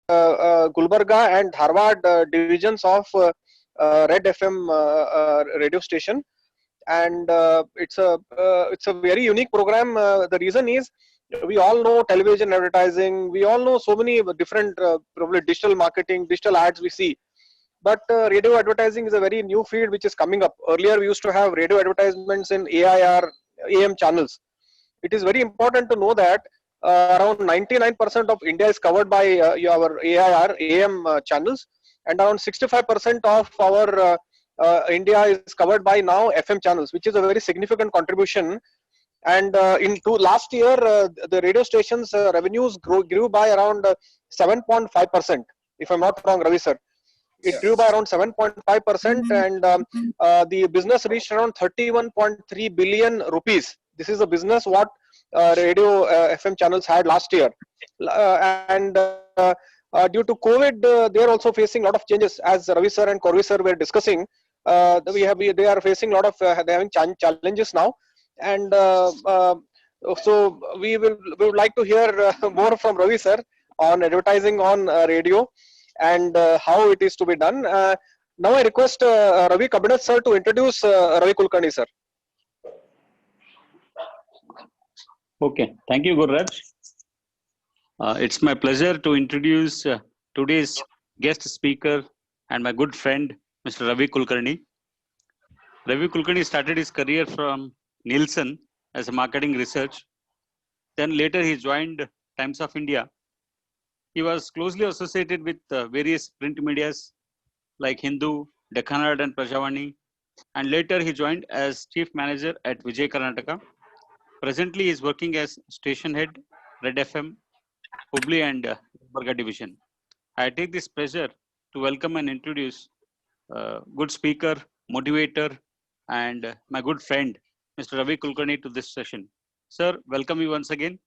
Gulbarga and Dharwad divisions of Red FM radio station, and it's a very unique program. The reason is we all know television advertising, we all know so many different probably digital marketing, digital ads we see, but radio advertising is a very new field which is coming up. Earlier we used to have radio advertisements in AIR AM channels. It is very important to know that around 99% of India is covered by our AIR AM channels, and around 65% of our India is covered by now FM channels, which is a very significant contribution. And last year, the radio stations revenues grew by around 7.5%. If I'm not wrong, Ravi sir, it grew by around 7.5%, and the business reached around 31.3 billion rupees. This is a business what radio FM channels had last year, and due to COVID, they are also facing a lot of changes. As Ravi sir and Corvi sir were discussing, they are facing a lot of they are having challenges now, and so we would like to hear more from Ravi sir on advertising on radio and how it is to be done. Now I request Ravi Kabinat sir to introduce Ravi Kulkarni sir. Okay, thank you, Gurraj. It's my pleasure to introduce today's guest speaker and my good friend, Mr. Ravi Kulkarni. Ravi Kulkarni started his career from Nielsen as a marketing research. Then later he joined Times of India. He was closely associated with various print medias like Hindu, Deccan Herald and Prajavani, and later he joined as chief manager at Vijay Karnataka. Presently he is working as station head, Red FM, Hubli and Gulbarga division. I take this pleasure to welcome and introduce good speaker, motivator, and my good friend, Mr. Ravi Kulkarni, to this session. Sir, welcome you once again,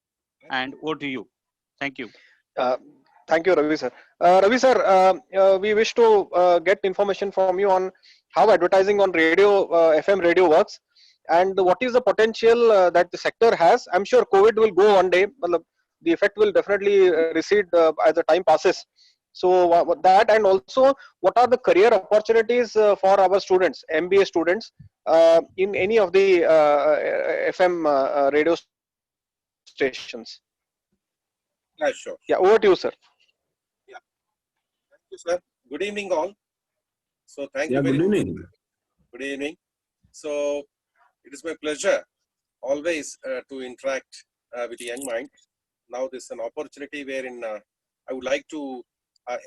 and over to you. Thank you. Thank you, Ravi sir. Ravi sir, we wish to get information from you on how advertising on radio, FM radio works, and what is the potential that the sector has. I'm sure COVID will go one day, but the effect will definitely recede as the time passes. So that, and also what are the career opportunities for our students, MBA students, in any of the FM radio stations? Yeah, sure. Yeah, over to you, sir. Yeah, thank you, sir. Good evening, all. So thank you very much. Good evening. So it is my pleasure always to interact with the young mind. Now this is an opportunity wherein I would like to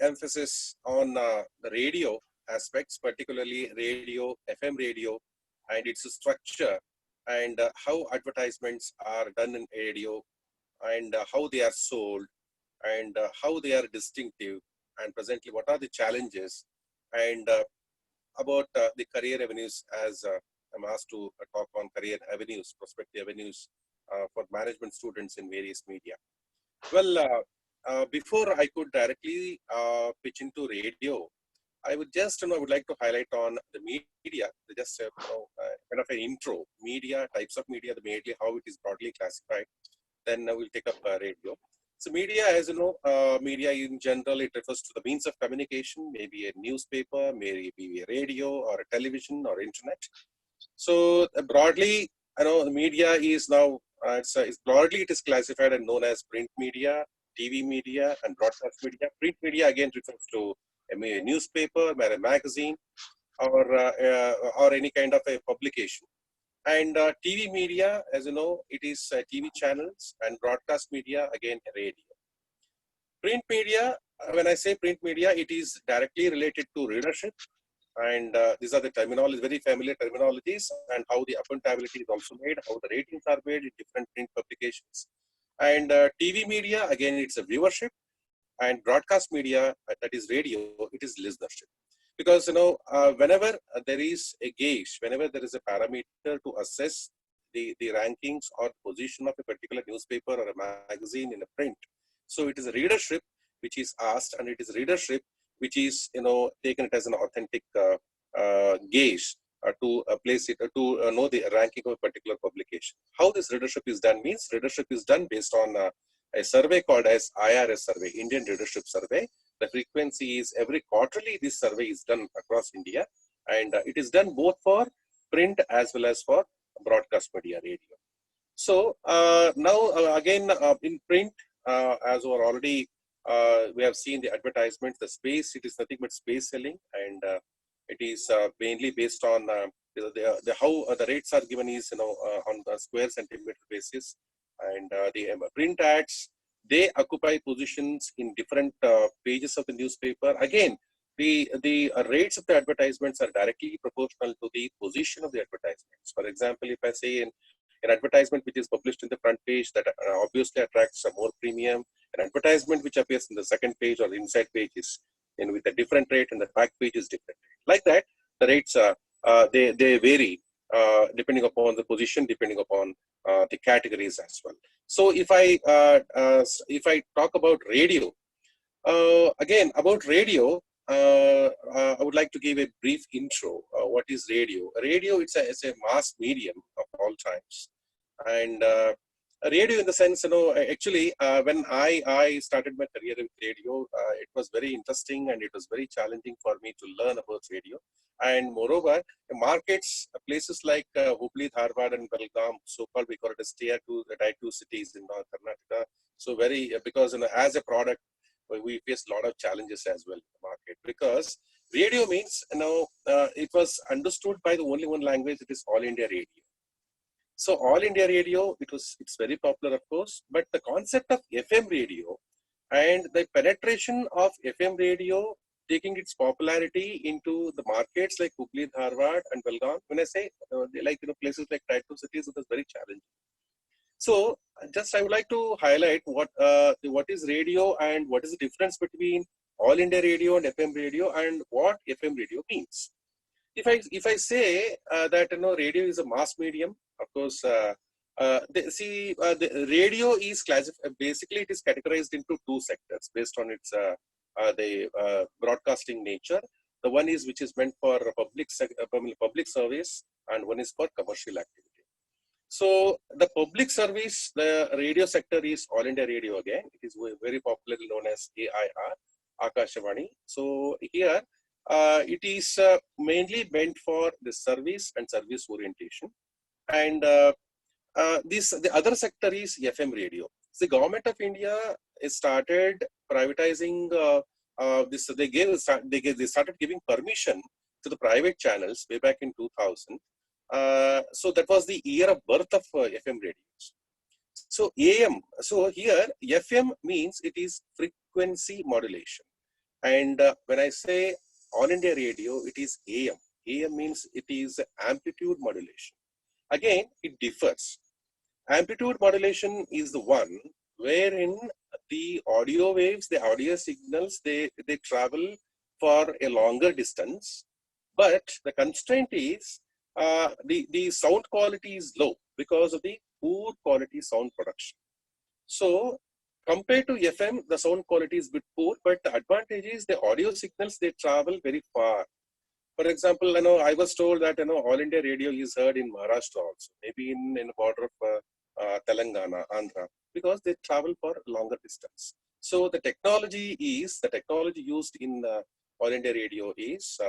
emphasis on the radio aspects, particularly radio, FM radio, and its structure, and how advertisements are done in radio, and how they are sold, and how they are distinctive, and presently what are the challenges, and about the career avenues, as I'm asked to talk on career avenues, prospective avenues for management students in various media. Well, before I could directly pitch into radio, I would just, I would like to highlight on the media, just kind of an intro, media, types of media, the media, how it is broadly classified. Then we'll take up radio. So media, as you know, media in general, it refers to the means of communication, maybe a newspaper, maybe a radio or a television or internet. So broadly, the media is now, broadly it is classified and known as print media, TV media, and broadcast media. Print media again refers to a newspaper, a magazine, or any kind of a publication. And TV media, as you know, it is TV channels, and broadcast media, again, radio. Print media, when I say print media, it is directly related to readership. And these are the terminologies, very familiar terminologies, and how the accountability is also made, how the ratings are made in different print publications. And TV media, again, it's a viewership. And broadcast media, that is radio, it is listenership. Because, whenever there is a gauge, whenever there is a parameter to assess the rankings or position of a particular newspaper or a magazine in a print, so it is a readership which is asked, and it is readership which is, taken as an authentic gauge to place it, to know the ranking of a particular publication. How this readership is done means readership is done based on a survey called as IRS survey, Indian Readership Survey, the frequency is every quarterly. This survey is done across India, and it is done both for print as well as for broadcast media, radio. So now again in print, as we're already we have seen the advertisement, the space. It is nothing but space selling, and it is mainly based on how the rates are given is on the square centimeter basis, and the print ads, they occupy positions in different pages of the newspaper. Again, the rates of the advertisements are directly proportional to the position of the advertisements. For example, if I say in an advertisement which is published in the front page, that obviously attracts a more premium. An advertisement which appears in the second page or inside page is with a different rate, and the back page is different. Like that, the rates they vary depending upon the position, depending upon the categories as well. So if I talk about radio, again about radio, I would like to give a brief intro. What is radio? Radio, it's a mass medium of all times, and radio in the sense, actually when I started my career in radio, it was very interesting and it was very challenging for me to learn about radio. And moreover, the markets, places like Hubli, Dharwad and Belgaum, so-called we call it as tier 2 cities in North Karnataka. So very, because as a product, we face a lot of challenges as well in the market, because radio means, it was understood by the only one language, it is All India Radio. So All India Radio, it's very popular, of course, but the concept of FM radio and the penetration of FM radio taking its popularity into the markets like Hubli, Dharwad and Belgaum. When I say places like tier 2 cities, it was very challenging. So just I would like to highlight what is radio and what is the difference between All India Radio and FM radio, and what FM radio means. If I say that radio is a mass medium, of course, the radio is classified. Basically, it is categorized into two sectors based on its the broadcasting nature. The one is which is meant for public service, and one is for commercial activity. So the public service, the radio sector is All India Radio again. It is very popularly known as AIR, Akashvani. So here it is mainly meant for the service and service orientation. And the other sector is FM radio. The government of India started privatizing this. They started giving permission to the private channels way back in 2000. So that was the year of birth of FM radios. So AM, so here FM means it is frequency modulation. And when I say All India Radio, it is AM. AM means it is amplitude modulation. Again, it differs. Amplitude modulation is the one wherein the audio waves, the audio signals, they travel for a longer distance, but the constraint is the sound quality is low because of the poor quality sound production. So compared to FM, the sound quality is a bit poor, but the advantage is the audio signals, they travel very far. For example, I was told that All India Radio is heard in Maharashtra also, maybe in the border of Telangana, Andhra, because they travel for longer distance. So the technology used in All India Radio is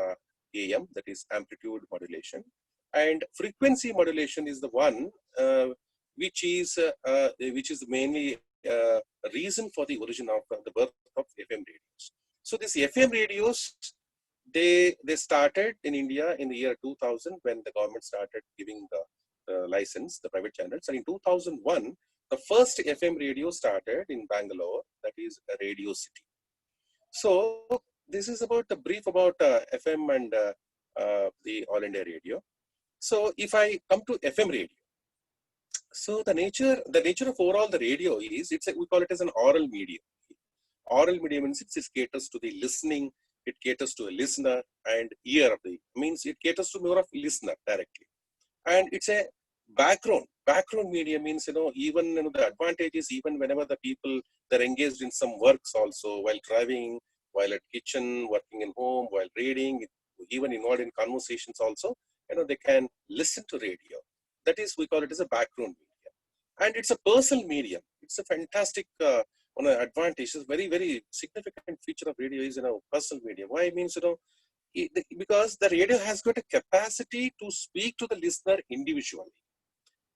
AM, that is amplitude modulation, and frequency modulation is the one which is mainly reason for the origin of the birth of FM radios. So these FM radios, they started in India in the year 2000 when the government started giving the license, the private channels. And in 2001, the first FM radio started in Bangalore, that is Radio City. So this is about the brief about FM and the All India Radio. So if I come to FM radio, so the nature of overall the radio is, we call it as an oral medium. Oral medium means it caters to the listening, it caters to a listener, and ear of the, means it caters to more of listener directly. And it's a background medium means, even the advantage is even whenever the people, they're engaged in some works also, while driving, while at kitchen, working in home, while reading, even involved in conversations also, they can listen to radio. That is, we call it as a background medium. And it's a personal medium. It's a fantastic one of the advantages, very significant feature of radio is, personal medium. Why? Means, because the radio has got a capacity to speak to the listener individually.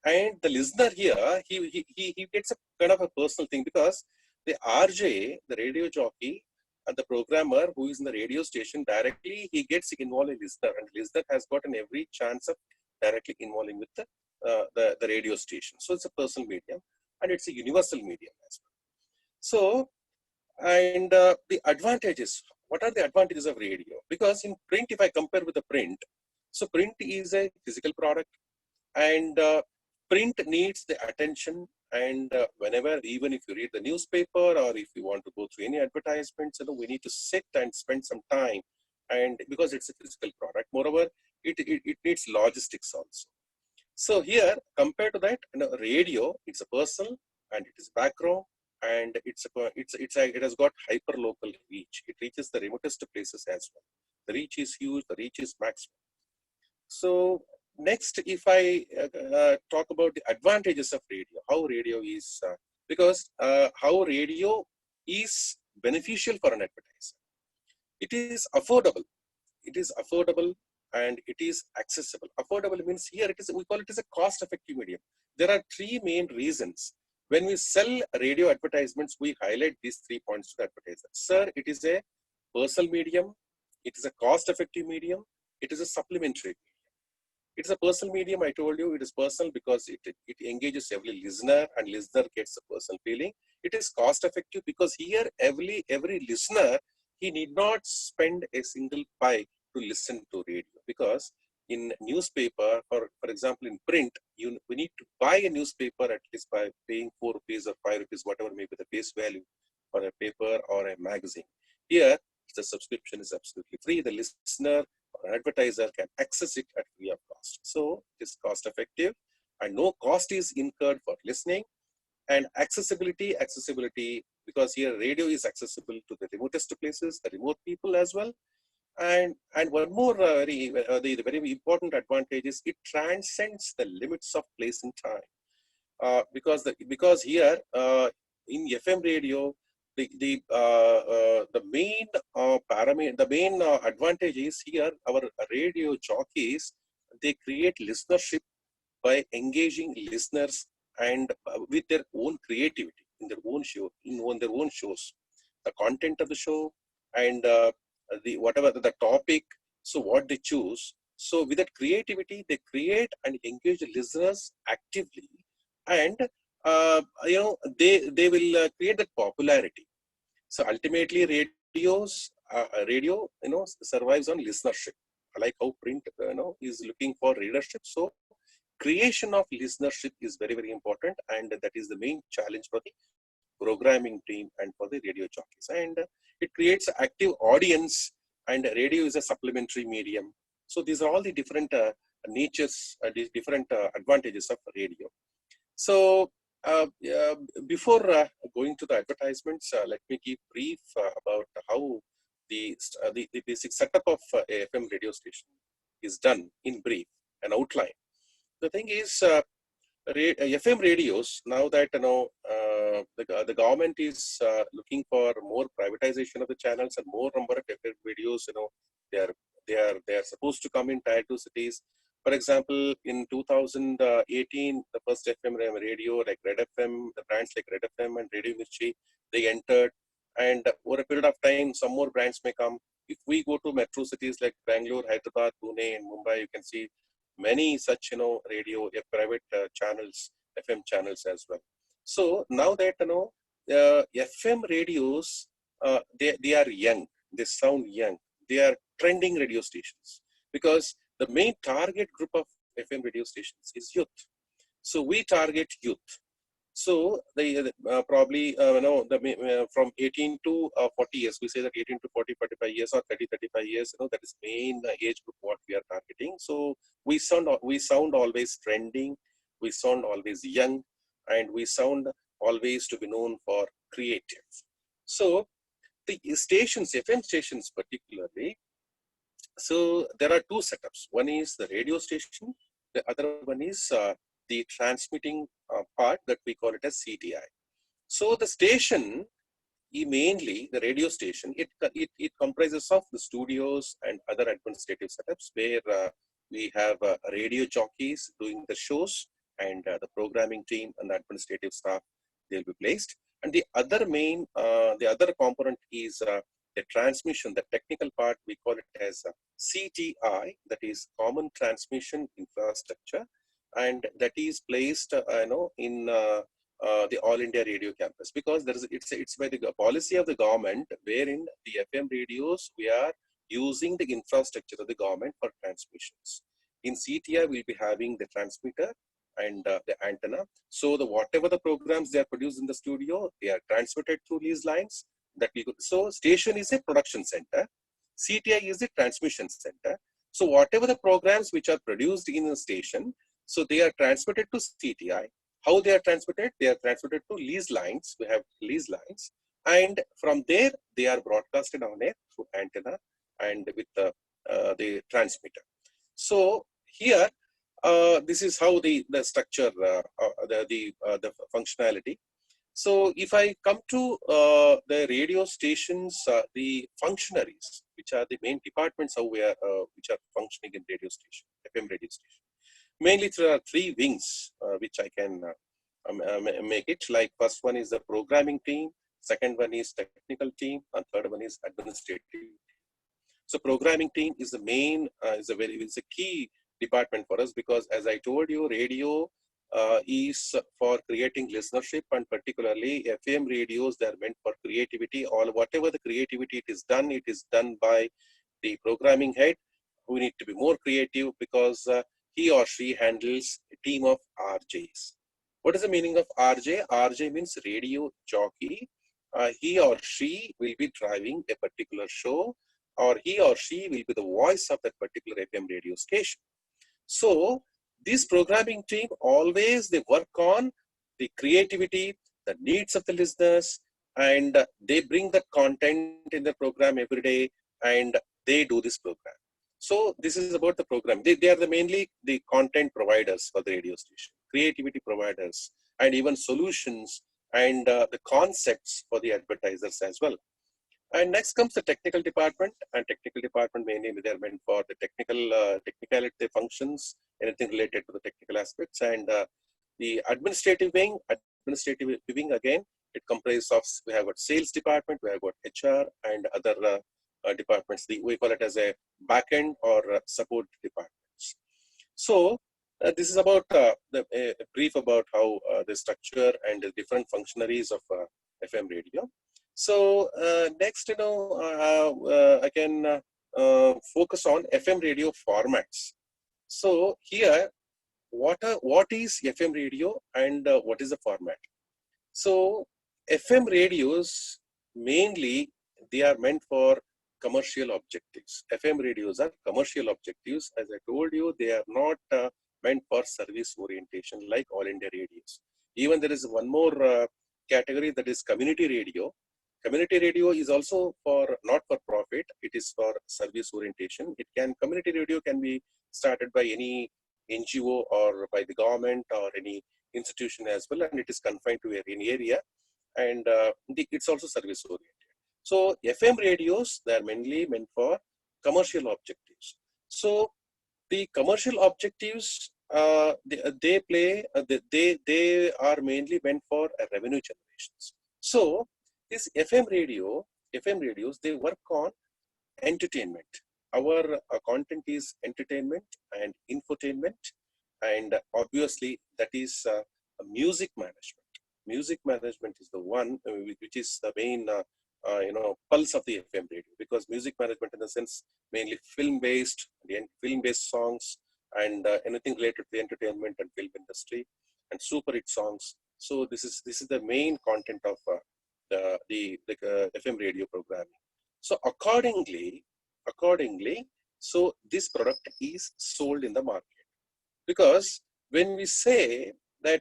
And the listener here, he gets a kind of a personal thing, because the RJ, the radio jockey, and the programmer who is in the radio station, directly he gets involved in listener, and listener has gotten every chance of directly involving with the radio station. So it's a personal medium, and it's a universal medium as well. So, and the advantages, what are the advantages of radio? Because in print, if I compare with the print, so print is a physical product, and print needs the attention. And whenever, even if you read the newspaper, or if you want to go through any advertisements, we need to sit and spend some time, and because it's a physical product. Moreover, it needs logistics also. So here, compared to that, radio, it's a personal, and it is background, and it has got hyper local reach. It reaches the remotest places as well. The reach is huge. The reach is maximum. So next, if I talk about the advantages of radio, how radio is, because how radio is beneficial for an advertiser. It is affordable. It is affordable, and it is accessible. Affordable means here we call it as a cost-effective medium. There are three main reasons. When we sell radio advertisements, we highlight these 3 points to the advertiser. Sir, it is a personal medium. It is a cost-effective medium. It is a supplementary. It is a personal medium. I told you it is personal because it engages every listener, and listener gets a personal feeling. It is cost effective because here every listener, he need not spend a single pie to listen to radio, because in newspaper, for example, in print, we need to buy a newspaper at least by paying 4 rupees or 5 rupees, whatever may be the face value for a paper or a magazine. Here, the subscription is absolutely free. The listener or an advertiser can access it at free of cost. So it is cost effective, and no cost is incurred for listening. And accessibility, because here radio is accessible to the remotest places, the remote people as well. And one more the very important advantage is it transcends the limits of place and time. Because here in FM radio, the main parameter, the main advantage is here our radio jockeys, they create listenership by engaging listeners and with their own creativity in their own show, in their own shows, the content of the show, and whatever the topic, so what they choose. So with that creativity, they create and engage the listeners actively, and they will create that popularity. So ultimately, radio survives on listenership, like how print is looking for readership. So creation of listenership is very important, and that is the main challenge for the programming team and for the radio jockeys. And it creates an active audience, and radio is a supplementary medium. So these are all the different natures, these different advantages of radio. So before going to the advertisements, let me give brief about how the basic setup of a FM radio station is done in brief, an outline. The thing is, FM radios, now that the government is looking for more privatization of the channels and more number of FM radios, they are supposed to come in tier 2 cities. For example, in 2018, the first FM radio like Red FM, the brands like Red FM and Radio Mirchi, they entered, and over a period of time, some more brands may come. If we go to metro cities like Bangalore, Hyderabad, Pune, and Mumbai, you can see many such radio private channels, FM channels as well. So now that FM radios, they are young, they sound young, they are trending radio stations, because the main target group of FM radio stations is youth. So we target youth. So they probably from 18 to 40 years, we say that 18 to 40, 45 years or 30, 35 years, that is main age group what we are targeting. So we sound always trending, we sound always young, and we sound always to be known for creative. So the stations, FM stations particularly, so there are two setups. One is the radio station, the other one is the transmitting part that we call it as CTI. So the station, mainly the radio station, it comprises of the studios and other administrative setups where we have radio jockeys doing the shows, and the programming team and the administrative staff, they'll be placed. And the other the other component is the transmission, the technical part, we call it as CTI, that is Common Transmission Infrastructure, and that is placed, in the All India Radio campus, because it's by the policy of the government, wherein the FM radios, we are using the infrastructure of the government for transmissions. In CTI, we'll be having the transmitter and the antenna. So whatever the programs they are produced in the studio, they are transmitted through these lines. So station is a production center. CTI is a transmission center. So whatever the programs which are produced in the station, so they are transmitted to CTI. How they are transmitted? They are transmitted to lease lines. We have lease lines. And from there, they are broadcasted on air through antenna and with the transmitter. So here, this is how the structure, the functionality. So if I come to the radio stations, the functionaries, which are the main departments how we are, which are functioning in radio station, FM radio station. Mainly there are three wings, which I can make it. Like first one is the programming team, second one is technical team, and third one is administrative team. So programming team is the main, is a key department for us, because as I told you, radio is for creating listenership, and particularly FM radios, they are meant for creativity. Whatever the creativity it is done by the programming head. We need to be more creative, because he or she handles a team of RJs. What is the meaning of RJ? RJ means radio jockey. He or she will be driving a particular show, or he or she will be the voice of that particular FM radio station. So this programming team, always they work on the creativity, the needs of the listeners, and they bring that content in the program every day, and they do this program. So this is about the program. They are mainly the content providers for the radio station, creativity providers, and even solutions and the concepts for the advertisers as well. And next comes the technical department, and technical department mainly they are meant for the technicality functions, anything related to the technical aspects. And the administrative wing again, it comprises of, we have got sales department, we have got HR and other departments. We call it as a backend or support departments. So this is about a brief about how the structure and the different functionaries of FM radio. So next, I can focus on FM radio formats. So here, what is FM radio and what is the format? So FM radios, mainly they are meant for commercial objectives. FM radios are commercial objectives. As I told you, they are not meant for service orientation like All India radios. Even there is one more category, that is community radio. Community radio is also not for profit. It is for service orientation. Community radio can be started by any NGO or by the government or any institution as well, and it is confined to any area, and it's also service oriented. So FM radios, they are mainly meant for commercial objectives. So the commercial objectives, they are mainly meant for revenue generations. So this FM radios, they work on entertainment. Our content is entertainment and infotainment, and obviously that is music management. Music management is the one which is the main pulse of the FM radio, because music management, in the sense, mainly film-based songs and anything related to the entertainment and film industry and super hit songs. So this is the main content of the FM radio programming. So accordingly, so this product is sold in the market, because when we say that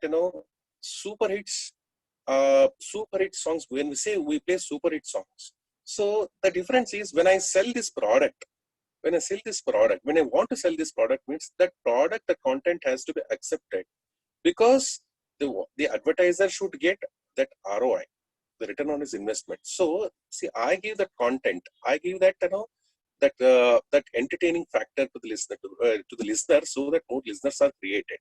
super hit songs, when we say we play super hit songs, so the difference is when I sell this product, when I want to sell this product, means that product, the content has to be accepted, because the advertiser should get that ROI, the return on his investment. So see, I give that content, I give that that entertaining factor to the listener, so that more listeners are created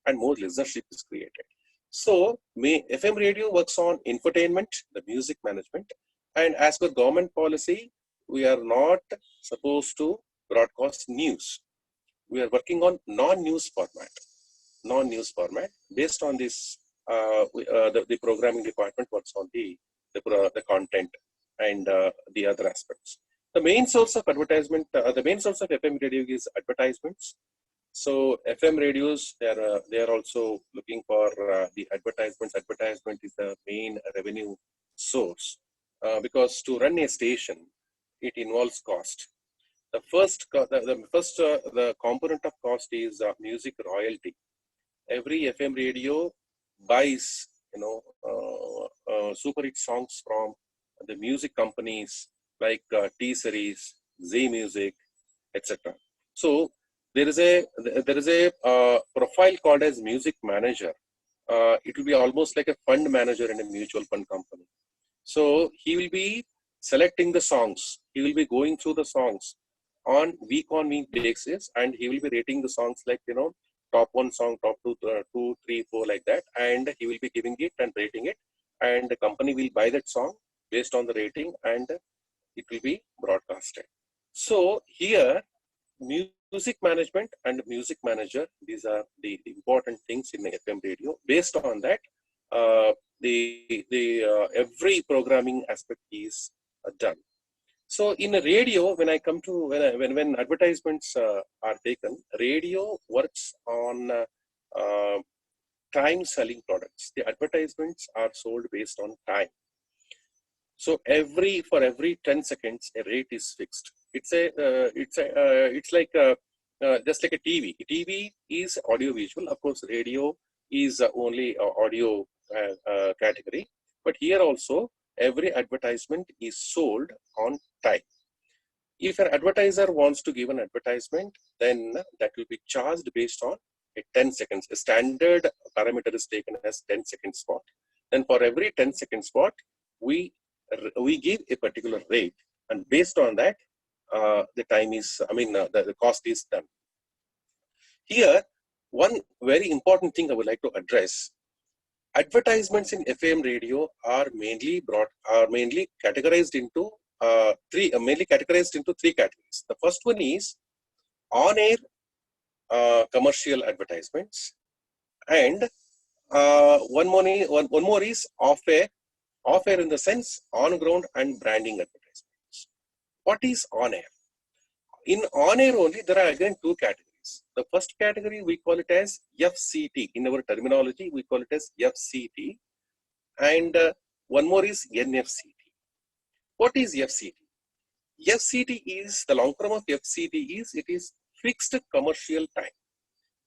and more listenership is created. So FM radio works on infotainment, the music management, and as per government policy, we are not supposed to broadcast news. We are working on non-news format. Non-news format. Based on this, the programming department works on the content and the other aspects. The main source of advertisement, the main source of FM radio is advertisements. So FM radios, they are also looking for the advertisements. Advertisement is the main revenue source because to run a station, it involves cost. The first the component of cost is music royalty. Every FM radio buys super hit songs from the music companies like T Series, Z Music, etc. So there is a profile called as music manager. It will be almost like a fund manager in a mutual fund company. So he will be selecting the songs. He will be going through the songs on week basis, and he will be rating the songs like top one song, top two, three, four, like that, and he will be giving it and rating it, and the company will buy that song based on the rating, and it will be broadcasted. So here, music management and music manager, these are the important things in the FM radio. Based on that, every programming aspect is done. So in a radio, when I come to when advertisements are taken, radio works on time selling products. The advertisements are sold based on time. So for every 10 seconds, a rate is fixed. It's like just like a TV. A TV is audio visual. Of course, radio is only audio category. But here also, every advertisement is sold on time. If an advertiser wants to give an advertisement, then that will be charged based on a 10 seconds. A standard parameter is taken as 10-second spot. Then for every 10-second spot, we give a particular rate, and based on that, the time is, the cost is done. Here, one very important thing I would like to address: advertisements in FM radio are mainly categorized into three categories. The first one is on-air commercial advertisements, and one more is off-air. Off-air in the sense on-ground and branding advertisements. What is on-air? In on-air only, there are again two categories. The first category, we call it as FCT. In our terminology, we call it as FCT. And one more is NFCT. What is FCT? FCT is, the long form of FCT is, it is fixed commercial time.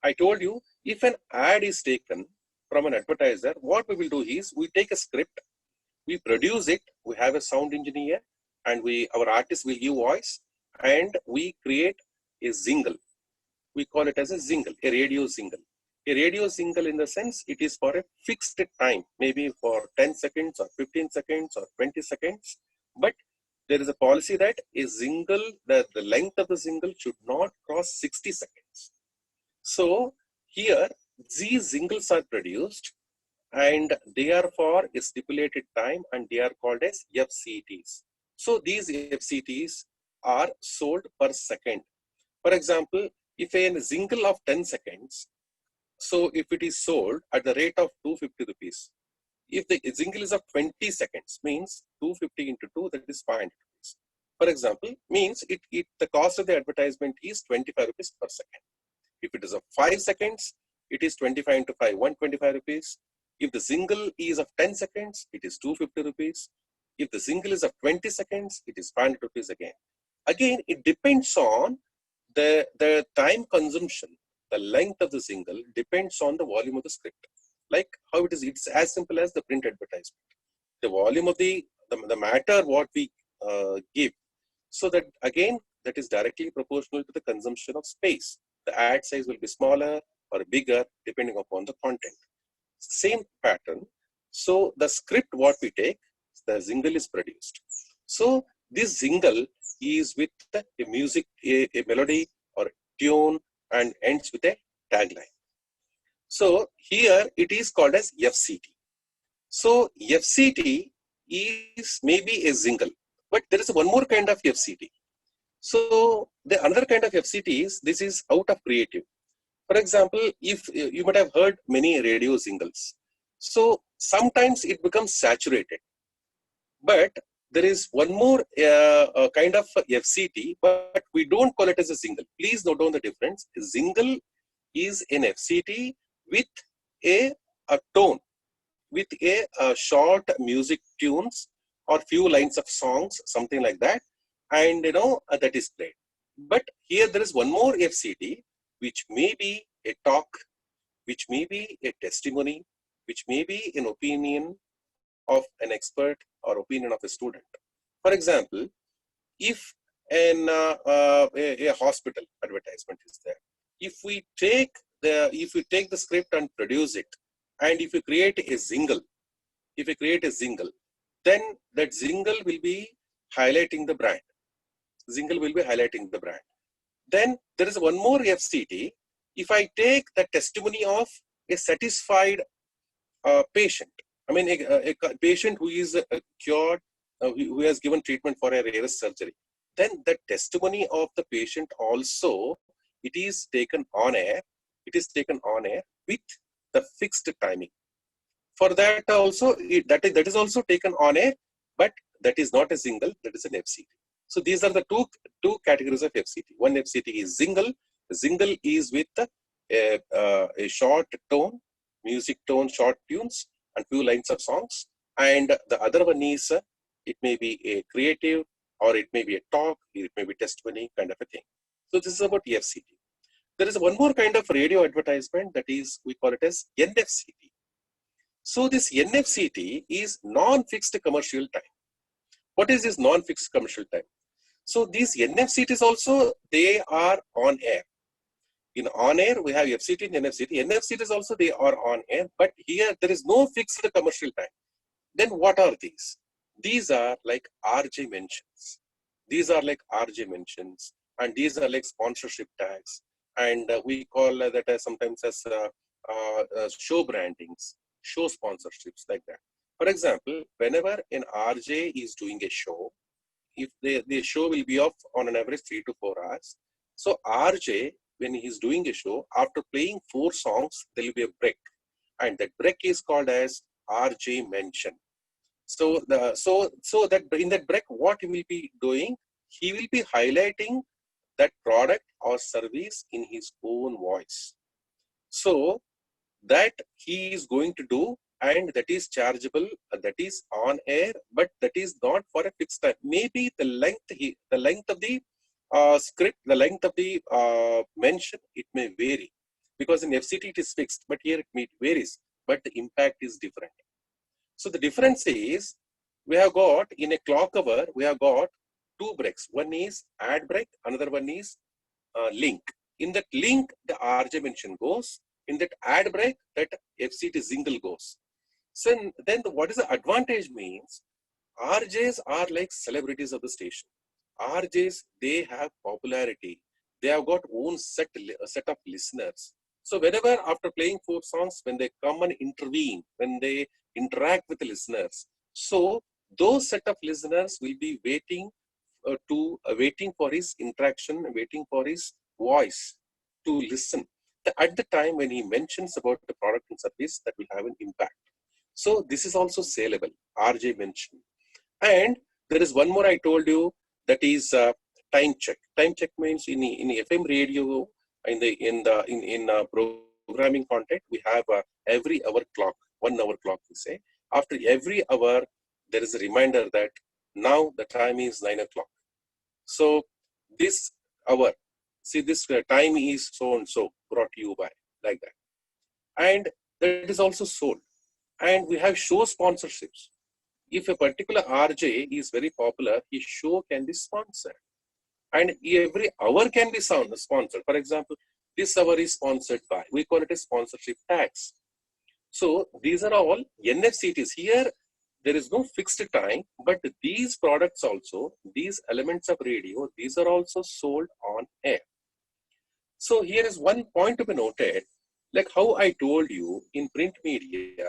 I told you, if an ad is taken from an advertiser, what we will do is, we take a script, we produce it, we have a sound engineer, and our artist will give voice, and we create a jingle. We call it as a jingle, a radio jingle. A radio jingle in the sense, it is for a fixed time, maybe for 10 seconds or 15 seconds or 20 seconds. But there is a policy that a jingle, the length of the jingle should not cross 60 seconds. So here, these jingles are produced, and they are for a stipulated time, and they are called as FCTs. So these FCTs are sold per second. For example, if a jingle of 10 seconds, so if it is sold at the rate of 250 rupees, if the jingle is of 20 seconds, means 250 into 2, that is 500 rupees. For example, means the cost of the advertisement is 25 rupees per second. If it is of 5 seconds, it is 25 into 5, 125 rupees. If the jingle is of 10 seconds, it is 250 rupees. If the jingle is of 20 seconds, it is 500 rupees again. Again, it depends on the time consumption. The length of the jingle depends on the volume of the script. Like how it is, it's as simple as the print advertisement. The volume of the matter what we give. So that again, that is directly proportional to the consumption of space. The ad size will be smaller or bigger depending upon the content. Same pattern. So the script what we take, the jingle is produced. So this jingle is with a music, a melody or tune, and ends with a tagline. So here it is called as FCT. So FCT is maybe a jingle, but there is one more kind of FCT. So the another kind of FCT is, this is out of creative. For example, if you might have heard many radio jingles, so sometimes it becomes saturated. But there is one more kind of FCT, but we don't call it as a jingle. Please note down the difference. A jingle is an FCT with a tone, with a short music tunes or few lines of songs, something like that, and that is played. But here there is one more FCT, which may be a talk, which may be a testimony, which may be an opinion of an expert or opinion of a student. For example, if a hospital advertisement is there, if we take the script and produce it, and if we create a jingle, then that jingle will be highlighting the brand. Then there is one more FCT. If I take the testimony of a satisfied patient, I mean a patient who is cured, who has given treatment for a rare surgery, then the testimony of the patient also, it is taken on air. With the fixed timing. For that also, that is also taken on air, but that is not a jingle, that is an FCT. So these are the two categories of FCT. One FCT is jingle. Jingle is with a short tone, music tone, short tunes, and few lines of songs. And the other one is, it may be a creative, or it may be a talk, it may be testimony kind of a thing. So this is about FCT. There is one more kind of radio advertisement, that is, we call it as NFCT. So this NFCT is non-fixed commercial time. What is this non-fixed commercial time? So these NFCTs also, they are on air. In on air, we have FCT and NFCT. NFCTs also, they are on air, but here there is no fixed commercial time. Then what are these? These are like RJ mentions. And these are like sponsorship tags. And we call that sometimes as show brandings, show sponsorships, like that. For example, whenever an RJ is doing a show, if the show will be of on an average 3 to 4 hours. So RJ, when he is doing a show, after playing 4 songs, there will be a break. And that break is called as RJ mention. So that in that break, what he will be doing, he will be highlighting that product or service in his own voice. So that he is going to do, and that is chargeable, that is on air, but that is not for a fixed time. Maybe the length of the script, the length of the mention, it may vary, because in FCT it is fixed, but here it varies, but the impact is different. So the difference is, we have got in a clock hour, we have got 2 breaks. One is ad break, another one is link. In that link, the RJ mention goes. In that ad break, that FCT jingle goes. So then what is the advantage means? RJs are like celebrities of the station. RJs, they have popularity. They have got own set of listeners. So whenever after playing 4 songs, when they come and intervene, when they interact with the listeners, so those set of listeners will be waiting for his interaction, waiting for his voice to listen. At the time when he mentions about the product and service, that will have an impact. So this is also saleable, RJ mention. And there is one more I told you, that is time check. Time check means in FM radio, in programming content, we have every hour clock, 1 hour clock, we say. After every hour, there is a reminder that now the time is 9 o'clock. So this hour, see, this time is so and so, brought to you by, like that. And that is also sold. And we have show sponsorships. If a particular RJ is very popular, his show can be sponsored. And every hour can be sponsored. For example, this hour is sponsored by, we call it a sponsorship tax. So these are all NFCTs. Here, there is no fixed time, but these products also, these elements of radio, these are also sold on air. So here is one point to be noted, like how I told you in print media.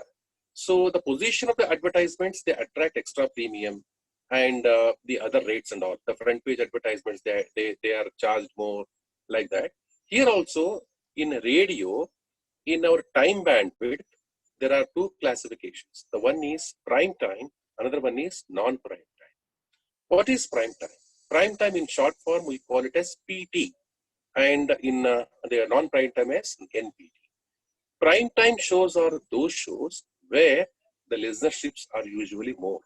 So the position of the advertisements, they attract extra premium and the other rates and all. The front page advertisements, they are charged more like that. Here also in radio, in our time bandwidth, there are two classifications. The one is prime time, another one is non-prime time. What is prime time? Prime time in short form, we call it as PT, and in the non-prime time as NPT. Prime time shows are those shows where the listenerships are usually more.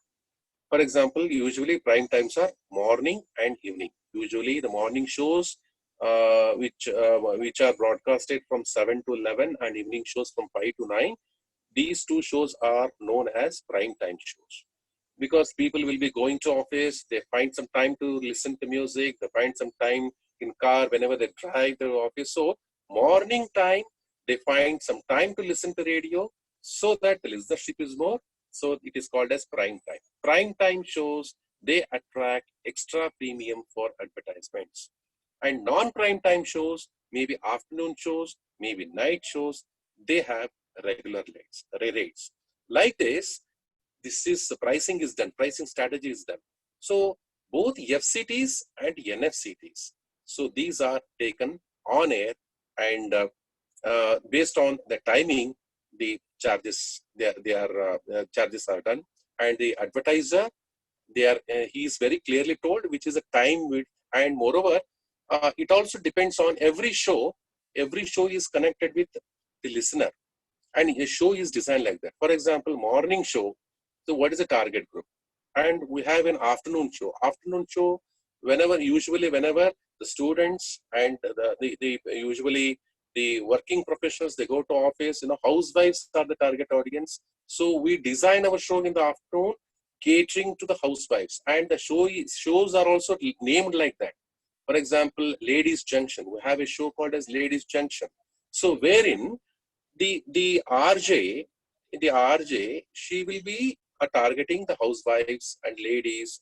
For example, usually prime times are morning and evening. Usually the morning shows which are broadcasted from 7 to 11 and evening shows from 5 to 9. These two shows are known as prime time shows because people will be going to office, they find some time to listen to music, they find some time in car whenever they drive to office. So morning time, they find some time to listen to radio so that the listenership is more. So it is called as prime time. Prime time shows, they attract extra premium for advertisements. And non-prime time shows, maybe afternoon shows, maybe night shows, they have regular rates. Like this is pricing is done, pricing strategy is done. So both FCTs and NFCTs. So these are taken on air and based on the timing, the charges charges are done, and the advertiser he is very clearly told which is a time width, and moreover it also depends on every show. Every show is connected with the listener, and a show is designed like that. For example, morning show. So what is the target group? And we have an afternoon show. Afternoon show, usually whenever the students and usually the working professionals, they go to office, housewives are the target audience. So we design our show in the afternoon, catering to the housewives. And the shows are also named like that. For example, Ladies Junction. We have a show called as Ladies Junction. So wherein the RJ, she will be targeting the housewives and ladies,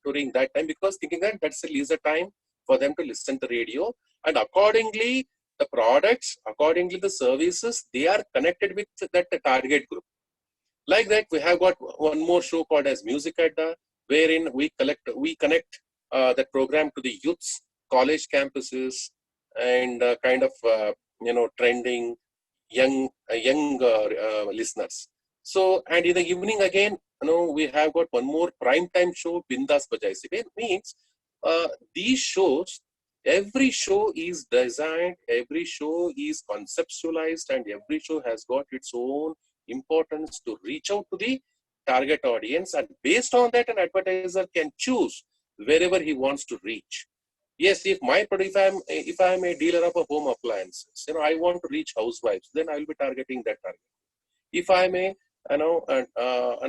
during that time, because thinking that that's a leisure time for them to listen to radio, and accordingly the products, accordingly the services, they are connected with that target group. Like that, we have got one more show called as Music Adda, wherein we connect that program to the youths, college campuses, and kind of trending young listeners. So, and in the evening again, we have got one more prime time show, Bindas Bajai Se. It means these shows, every show is designed, every show is conceptualized, and every show has got its own importance to reach out to the target audience, and based on that, an advertiser can choose wherever he wants to reach. Yes, if I'm a dealer of a home appliances, I want to reach housewives, then I will be targeting that target. If I'm an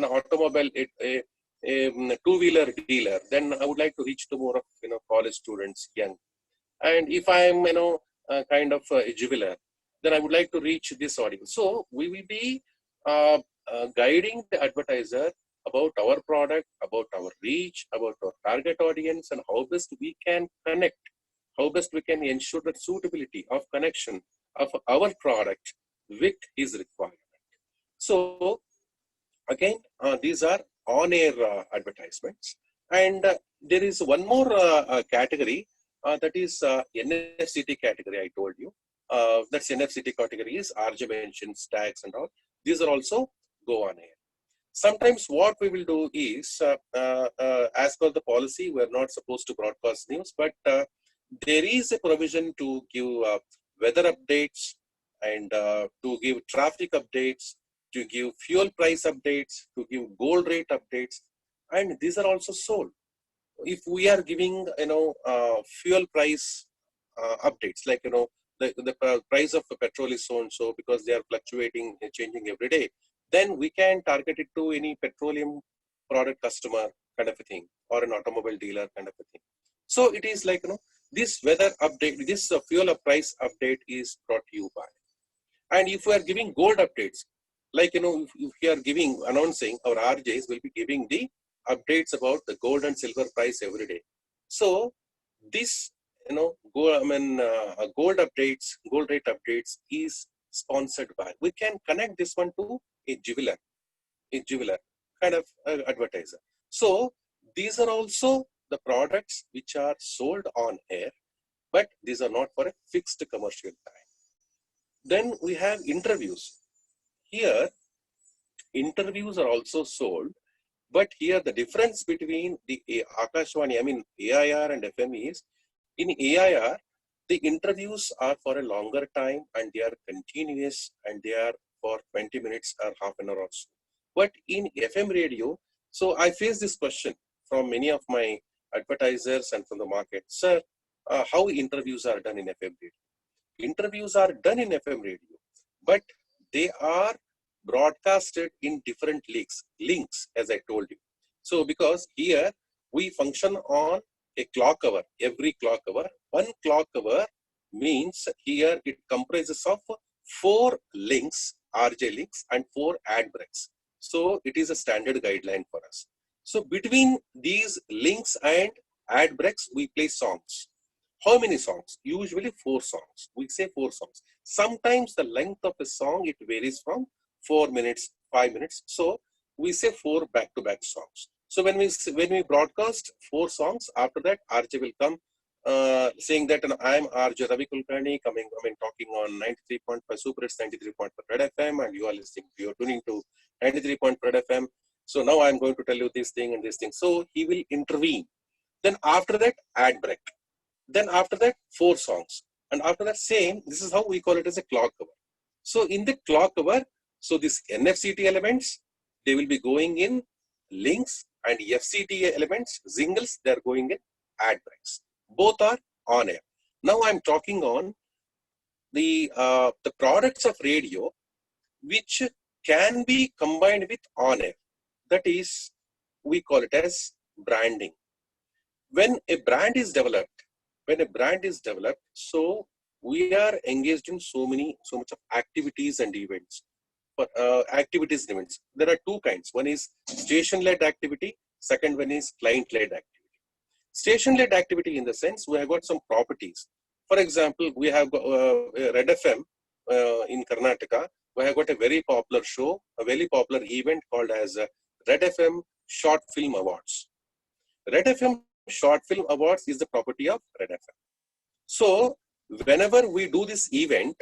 automobile, a two-wheeler dealer, then I would like to reach to more of college students, young. And if I'm kind of a jeweler, then I would like to reach this audience. So we will be guiding the advertiser about our product, about our reach, about our target audience, and how best we can connect, how best we can ensure the suitability of connection of our product with his requirement. So again, these are on-air advertisements. And there is one more category, that is NFCT category I told you. That's NFCT categories, RJ mentions, tags and all. These are also go on air. Sometimes what we will do is, as per the policy, we're not supposed to broadcast news, but there is a provision to give weather updates and to give traffic updates, to give fuel price updates, to give gold rate updates, and these are also sold. If we are giving, fuel price updates, like, the price of petrol is so and so because they are fluctuating and changing every day, then we can target it to any petroleum product customer kind of a thing, or an automobile dealer kind of a thing. So it is like, this weather update, this fuel price update is brought to you by. And if we are giving gold updates, Like, if we are announcing, our RJs will be giving the updates about the gold and silver price every day. So this, gold rate updates is sponsored by. We can connect this one to a jeweler kind of advertiser. So these are also the products which are sold on air, but these are not for a fixed commercial time. Then we have interviews. Here, interviews are also sold, but here the difference between the Akashwani, AIR and FM is, in AIR, the interviews are for a longer time and they are continuous and they are for 20 minutes or half an hour or so. But in FM radio, so I face this question from many of my advertisers and from the market. Sir, how interviews are done in FM radio? Interviews are done in FM radio, but they are broadcasted in different links, as I told you. So because here we function on a clock hour, every clock hour. One clock hour means here it comprises of 4 links, RJ links, and 4 ad breaks. So it is a standard guideline for us. So between these links and ad breaks, we play songs. How many songs? Usually 4 songs. We say 4 songs. Sometimes the length of a song, it varies from 4 minutes, 5 minutes. So we say 4 back-to-back songs. So when we broadcast 4 songs, after that RJ will come saying that I am RJ Ravi Kulkarni talking on 93.5 Super Hits 93.5 Red FM, and you are tuning to 93.5 Red FM. So now I am going to tell you this thing and this thing. So he will intervene. Then after that, ad break. Then after that, 4 songs. And after that, same, this is how we call it as a clock hour. So in the clock hour, so these NFCT elements, they will be going in links, and FCT elements, singles, they're going in ad breaks. Both are on air. Now I'm talking on the products of radio, which can be combined with on air. That is, we call it as branding. When a brand is developed, so we are engaged in so much of activities and events. Activities and events. There are 2 kinds. One is station-led activity. Second one is client-led activity. Station-led activity in the sense we have got some properties. For example, we have got, Red FM in Karnataka. We have got a very popular show, a very popular event called as Red FM Short Film Awards. Red FM Short Film Awards is the property of Red FM. So whenever we do this event,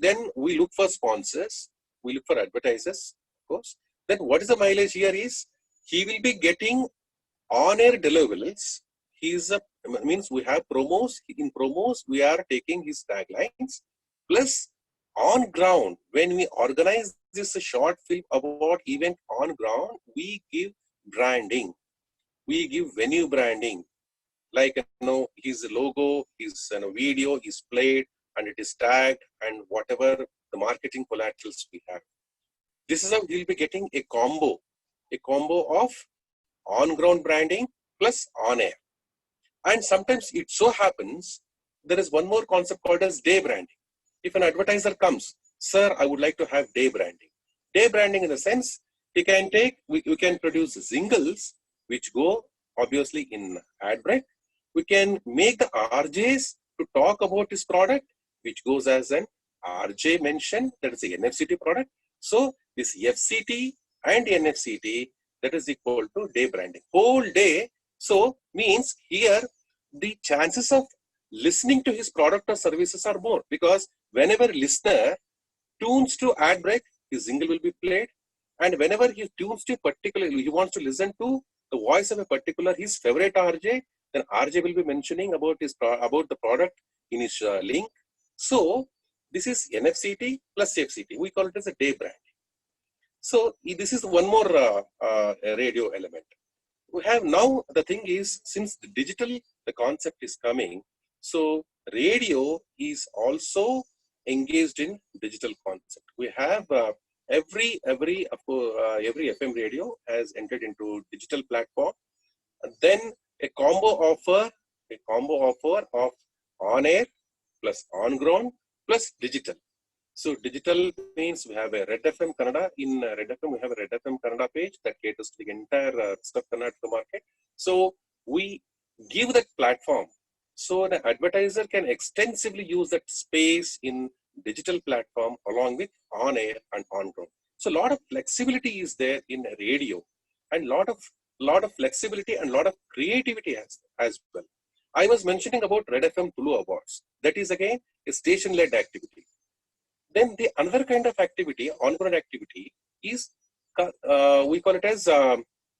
then we look for sponsors, we look for advertisers, of course. Then what is the mileage here is, he will be getting on-air deliverables. Means we have promos. In promos, we are taking his taglines. Plus, on ground, when we organize this short film award event on ground, we give branding. We give venue branding. Like, his logo, his video is played, and it is tagged, and whatever the marketing collaterals we have. This is how we'll be getting a combo of on-ground branding plus on-air. And sometimes it so happens, there is one more concept called as day branding. If an advertiser comes, sir, I would like to have day branding. Day branding in the sense, we can produce singles, which go obviously in ad break. We can make the RJs to talk about this product, which goes as an RJ mention, that is the NFCT product. So this FCT and NFCT, that is equal to day branding. Whole day, so means here the chances of listening to his product or services are more, because whenever listener tunes to ad break, his jingle will be played, and whenever he tunes to particularly, he wants to listen to the voice of a particular his favorite RJ, then RJ will be mentioning about the product in his link. So this is NFCT plus FCT. We call it as a day branding. So this is one more radio element. We have now, the thing is, since the digital, the concept is coming, so radio is also engaged in digital concept. We have every FM radio has entered into digital platform, and then a combo offer of on air plus on ground plus digital. So digital means we have a Red FM Kannada. In Red FM, we have a Red FM Kannada page that caters to the entire rest of Karnataka market. So we give that platform so the advertiser can extensively use that space in digital platform along with on air and on ground. So a lot of flexibility is there in radio, and lot of flexibility and lot of creativity as well. I was mentioning about Red FM Tulu Awards. That is again a station-led activity. Then the another kind of activity, on-ground activity, is we call it as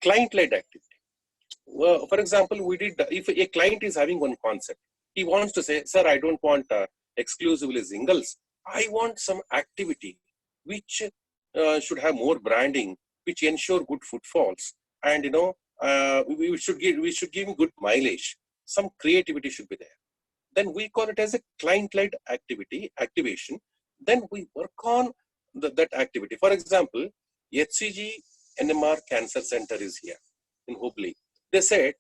client-led activity. For example, we did, if a client is having one concept, he wants to say, sir, I don't want exclusively singles. I want some activity which should have more branding, which ensure good footfalls, and we should give him good mileage. Some creativity should be there. Then we call it as a client-led activation. Then we work on that activity. For example, HCG NMR Cancer Center is here in Hubli. They said,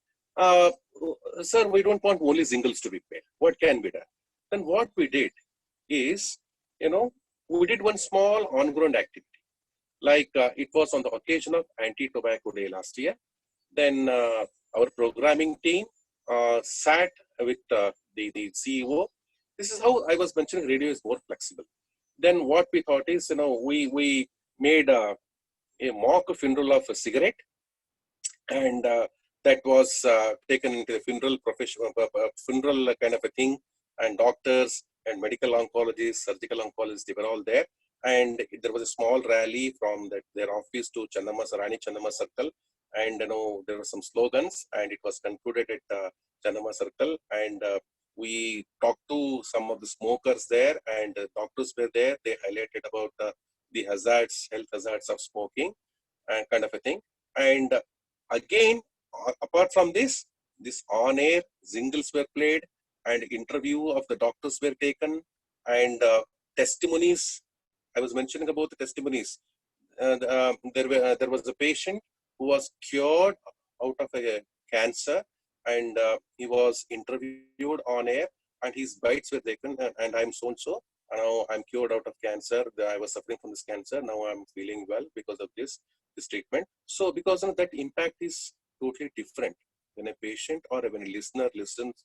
sir, we don't want only singles to be paid. What can be done? Then what we did is, we did one small on-ground activity. Like it was on the occasion of Anti-Tobacco Day last year. Then our programming team sat with the CEO. This is how I was mentioning radio is more flexible. Then what we thought is, we made a mock funeral of a cigarette, and that was taken into the funeral profession, funeral kind of a thing, and doctors and medical oncologists, surgical oncologists, they were all there. And there was a small rally from their office to Rani Channamma Circle, and there were some slogans, and it was concluded at Channamma Circle, and we talked to some of the smokers there, and doctors were there. They highlighted about the hazards, health hazards of smoking, and kind of a thing. And again, apart from this on-air jingles were played, and interview of the doctors were taken, and testimonies. I was mentioning about the testimonies. There was a patient who was cured out of a cancer, and he was interviewed on air, and his bites were taken, and I'm so and so. Now I'm cured out of cancer. I was suffering from this cancer. Now I'm feeling well because of this treatment. So because of that, impact is totally different when a patient or when a listener listens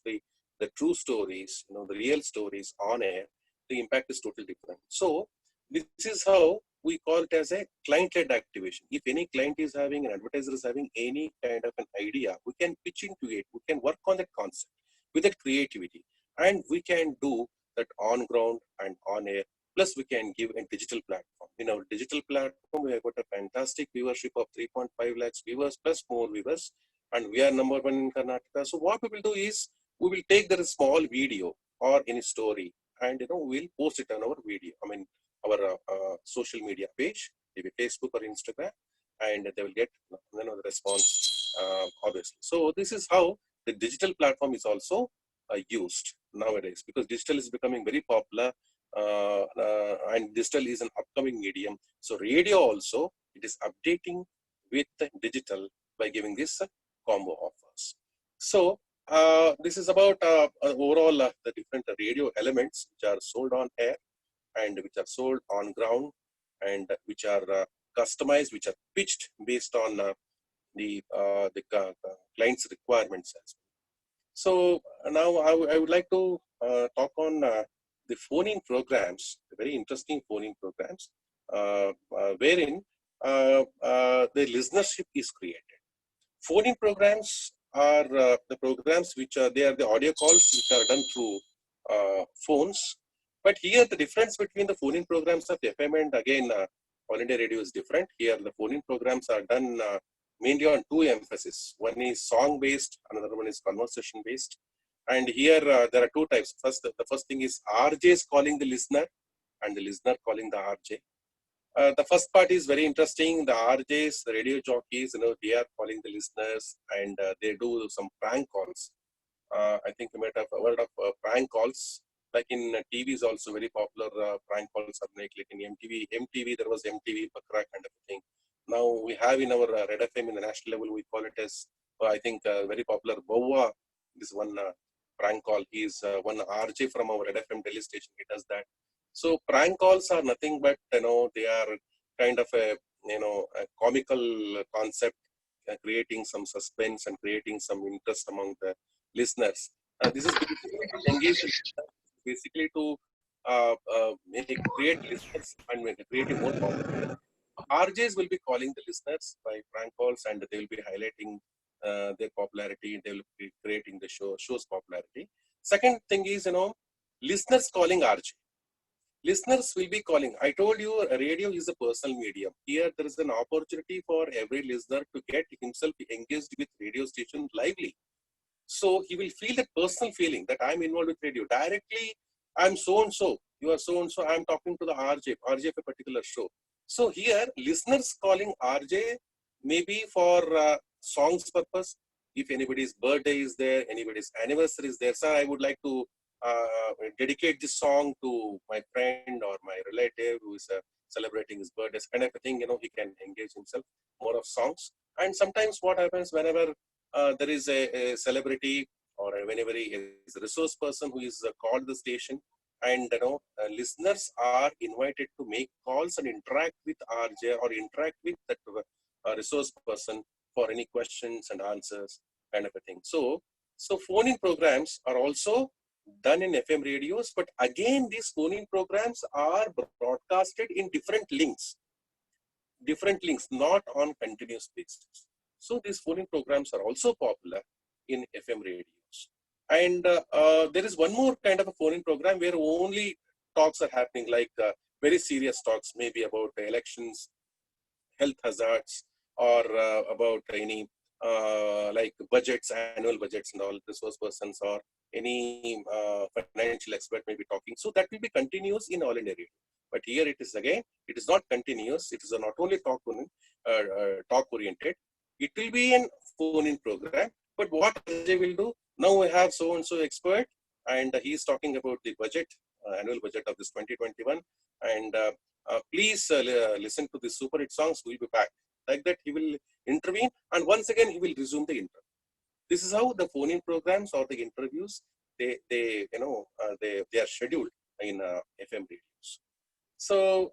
to the true stories, the real stories on air. The impact is totally different. So this is how we call it as a client-led activation. If any client is having, an advertiser is having any kind of an idea, we can pitch into it. We can work on that concept with that creativity, and we can do that on ground and on air. Plus, we can give a digital platform. In our digital platform, we have got a fantastic viewership of 3.5 lakhs viewers plus more viewers, and we are number one in Karnataka. So what we will do is, we will take that small video or any story, and we'll post it on our video. Our social media page, maybe Facebook or Instagram, and they will get the response, obviously. So this is how the digital platform is also used nowadays, because digital is becoming very popular, and digital is an upcoming medium. So radio also, it is updating with digital by giving this combo offers. So this is about overall the different radio elements which are sold on air, and which are sold on ground, and which are customized, which are pitched based on the client's requirements as well. So now I would like to talk on the phone-in programs, very interesting phone-in programs, wherein the listenership is created. Phone-in programs are the programs which they are the audio calls which are done through phones. But here the difference between the phone-in programs of FM and again All India Radio is different. Here the phone-in programs are done mainly on two emphasis. One is song-based, another one is conversation-based. And here there are two types. The first thing is RJs calling the listener, and the listener calling the RJ. The first part is very interesting. The RJs, the radio jockeys, they are calling the listeners, and they do some prank calls. I think you might have heard of prank calls. Like in TV is also very popular. Prank calls are like in MTV there was MTV Bakra kind of a thing. Now we have in our Red FM in the national level, we call it as, I think, very popular Bowa. This one prank call. He is one RJ from our Red FM Delhi station. He does that. So prank calls are nothing but, they are kind of a comical concept, creating some suspense and creating some interest among the listeners. This is basically to engage the listeners, basically to create listeners and create more popularity. RJs will be calling the listeners by prank calls, and they will be highlighting their popularity. They will be creating the show's popularity. Second thing is, listeners calling RJ. Listeners will be calling. I told you, radio is a personal medium. Here, there is an opportunity for every listener to get himself engaged with radio station lively. So he will feel that personal feeling that I'm involved with radio. Directly, I'm so and so. You are so and so. I'm talking to the RJ of a particular show. So here, listeners calling RJ maybe for songs purpose. If anybody's birthday is there, anybody's anniversary is there, sir, I would like to dedicate this song to my friend or my relative who is celebrating his birthday, kind of a thing. He can engage himself more of songs. And sometimes what happens whenever there is a celebrity or whenever he is a resource person who is called the station, and listeners are invited to make calls and interact with RJ or interact with that resource person for any questions and answers, kind of a thing. So phone-in programs are also done in FM radios, but again, these phone-in programs are broadcasted in different links, not on continuous basis. So these phone-in programs are also popular in FM radios. And there is one more kind of a phone-in program where only talks are happening, like very serious talks, maybe about elections, health hazards, or about any like budgets, annual budgets and all, resource persons or any financial expert may be talking. So that will be continuous in all India radio. But here it is again, it is not continuous. It is not only talk oriented. It will be an phone-in program. But what they will do, now we have so-and-so expert, and he is talking about the budget, annual budget of this 2021. And please listen to the super hit songs. We'll be back. Like that, he will intervene, and once again, he will resume the interview. This is how the phone-in programs or the interviews they are scheduled in FM radios. So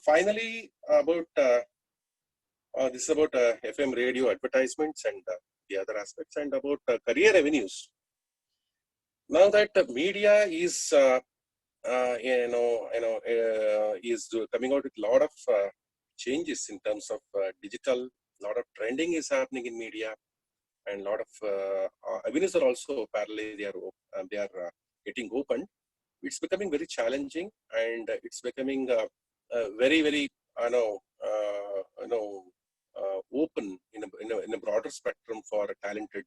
finally, about this is about FM radio advertisements and the other aspects, and about career avenues. Now that media is is coming out with a lot of changes in terms of digital. A lot of trending is happening in media, and a lot of avenues are also parallelly they are getting opened. It's becoming very challenging, and it's becoming very very open in a broader spectrum for talented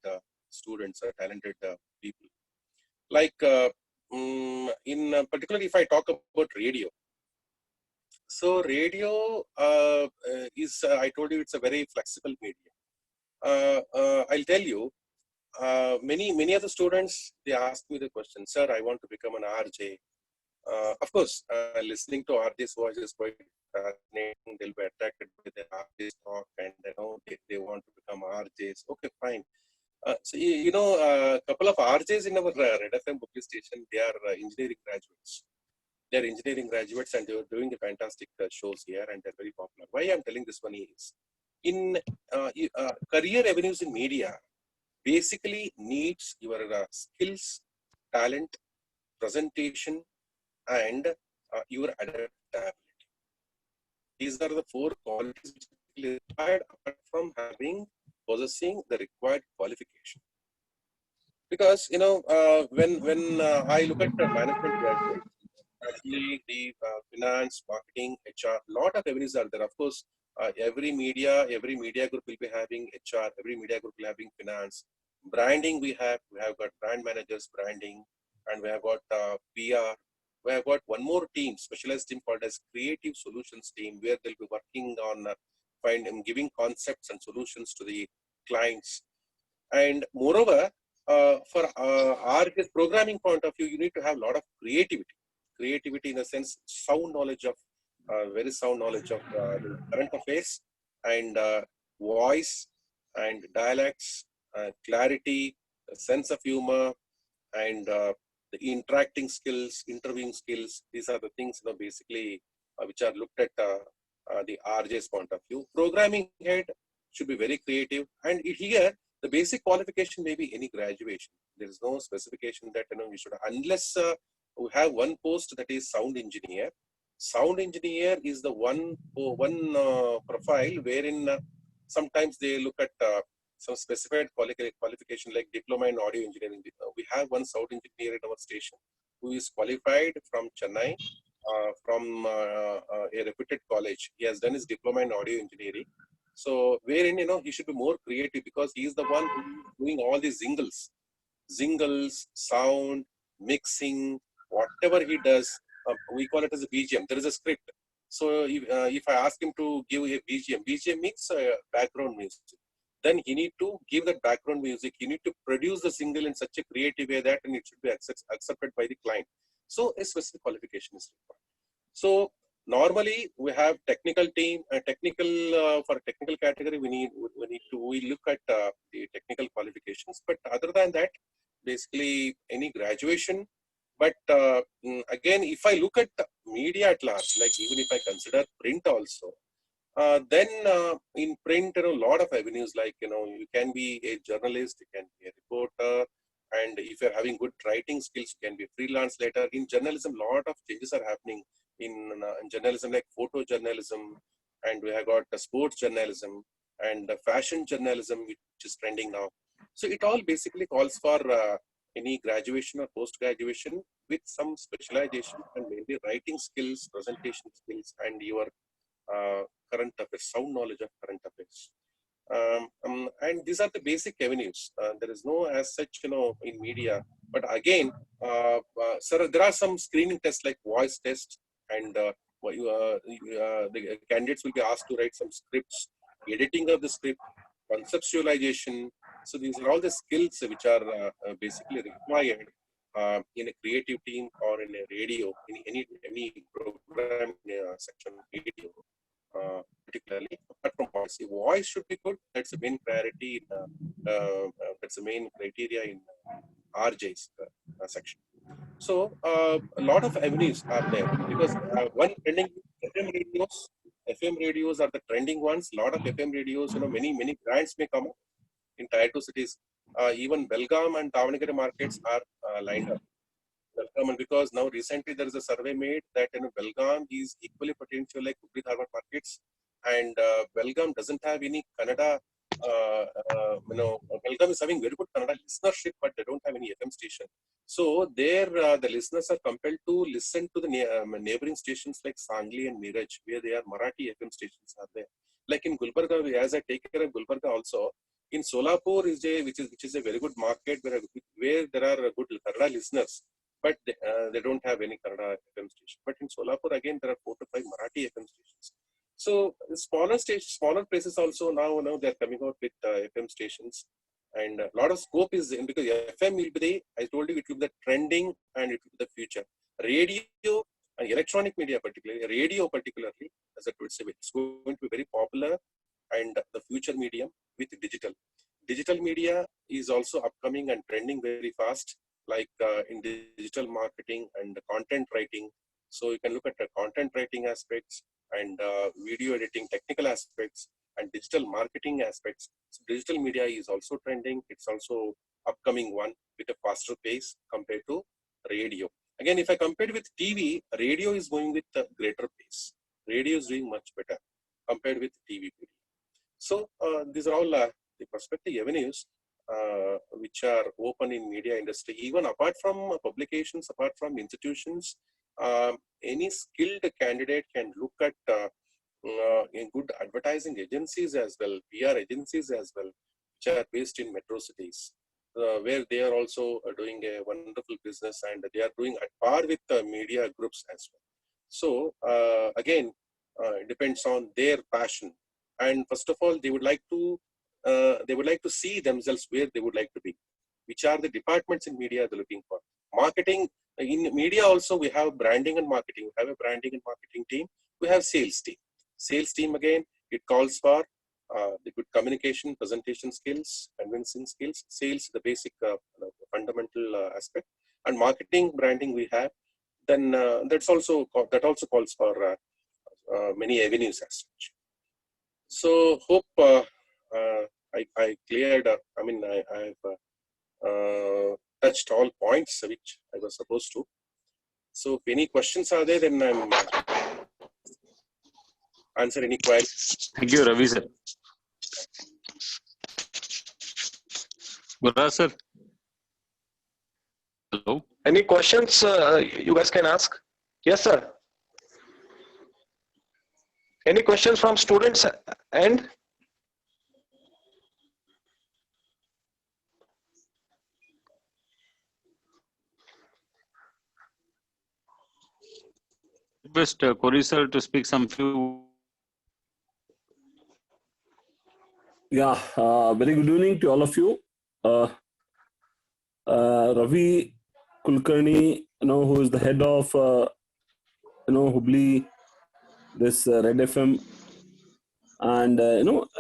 students or talented people. Like particularly if I talk about radio. So radio is, I told you, it's a very flexible medium. I'll tell you, many of the students, they ask me the question, sir, I want to become an RJ. Of course, listening to RJ's voice is quite fascinating. They'll be attracted by the RJ's talk, and they want to become RJs. Okay, fine. So a couple of RJs in our Red FM booking station, they are engineering graduates. They are engineering graduates, and they are doing fantastic shows here, and they're very popular. Why I'm telling this one is, in career avenues in media, basically needs your skills, talent, presentation, and your adaptability. These are the four qualities which are required apart from possessing the required qualification. Because when I look at the management graduates, actually the finance, marketing, HR, lot of avenues are there. Of course, every media group will be having HR, every media group will be having finance. Branding, we have got brand managers, branding, and we have got PR. We have got one more team, specialized team called as creative solutions team, where they'll be working on giving concepts and solutions to the clients. And moreover, for our programming point of view, you need to have a lot of creativity in the sense, very sound knowledge of the current affairs, and voice and dialects, clarity, sense of humor, and the interacting skills, interviewing skills. These are the things, basically which are looked at the RJ's point of view. Programming head should be very creative, and here the basic qualification may be any graduation. There is no specification that we should, unless we have one post that is sound engineer. Sound engineer is the one profile wherein sometimes they look at some specified qualification like diploma in audio engineering. We have one sound engineer in our station who is qualified from Chennai, from a reputed college. He has done his diploma in audio engineering. So wherein he should be more creative, because he is the one who is doing all these zingles, sound, mixing, whatever he does. We call it as a BGM. There is a script. So if I ask him to give a BGM means background music. Then he need to give that background music. He need to produce the single in such a creative way that it should be accepted by the client. So a specific qualification is required. So normally we have technical team, for technical category we look at the technical qualifications. But other than that, basically any graduation. But again, if I look at media at large, like even if I consider print also, then in print, a lot of avenues, like, you can be a journalist, you can be a reporter, and if you're having good writing skills, you can be a freelance later. In journalism, a lot of changes are happening in journalism, like photojournalism, and we have got sports journalism and fashion journalism, which is trending now. So it all basically calls for any graduation or post-graduation with some specialization and maybe writing skills, presentation skills, and your current affairs, sound knowledge of current affairs. And these are the basic avenues. There is no as such, in media. But again, sir, there are some screening tests like voice test, and the candidates will be asked to write some scripts, editing of the script, conceptualization. So these are all the skills which are basically required in a creative team or in a radio, in any program section of radio. Particularly, apart from voice, if voice should be good, that's the main priority. That's the main criteria in RJ's section. So a lot of avenues are there, because one trending FM radios. FM radios are the trending ones. A lot of FM radios, many brands may come up in tier 2 cities. Even Belgaum and Davangere markets are lined up. Belgaum, because now recently there is a survey made that Belgaum is equally potential like Hubli Dharwad markets, and Belgaum doesn't have any Kannada. Belgaum is having very good Kannada listenership, but they don't have any FM station. So there, the listeners are compelled to listen to the neighboring stations like Sangli and Miraj, where they are Marathi FM stations are there. Like in Gulbarga, as I take care of Gulbarga also, in Solapur which is a very good market where there are good Kannada listeners, but they don't have any Kannada FM station. But in Solapur again, there are 4 to 5 Marathi FM stations. So smaller places also now they're coming out with FM stations, and a lot of scope is in, because FM will be I told you, it will be the trending and it will be the future. Radio and electronic media, radio particularly, as I would say, it's going to be very popular, and the future medium with digital. Digital media is also upcoming and trending very fast, like in digital marketing and content writing. So you can look at the content writing aspects and video editing technical aspects and digital marketing aspects. So digital media is also trending. It's also upcoming one with a faster pace compared to radio. Again, if I compare it with TV, radio is going with a greater pace. Radio is doing much better compared with TV. So these are all the prospective avenues which are open in media industry. Even apart from publications, apart from institutions, any skilled candidate can look at in good advertising agencies as well, PR agencies as well, which are based in metro cities, where they are also doing a wonderful business, and they are doing at par with media groups as well. So again, it depends on their passion. And first of all, they would like to see themselves where they would like to be. Which are the departments in media they're looking for? Marketing. In media also, we have branding and marketing. We have a branding and marketing team. We have sales team. Sales team, again, it calls for the good communication, presentation skills, convincing skills. Sales, the basic fundamental aspect. and marketing branding we have, then that also calls for many avenues as such. So hope I cleared. I've touched all points which I was supposed to. So if any questions are there, then I'm answer any queries. Thank you, Ravi sir. Gurra sir. Hello. Any questions you guys can ask? Yes, sir. Any questions from students end? Request Kori sir to speak some few. Yeah, very good evening to all of you. Ravi Kulkarni, who is the head of, Hubli, this Red FM, and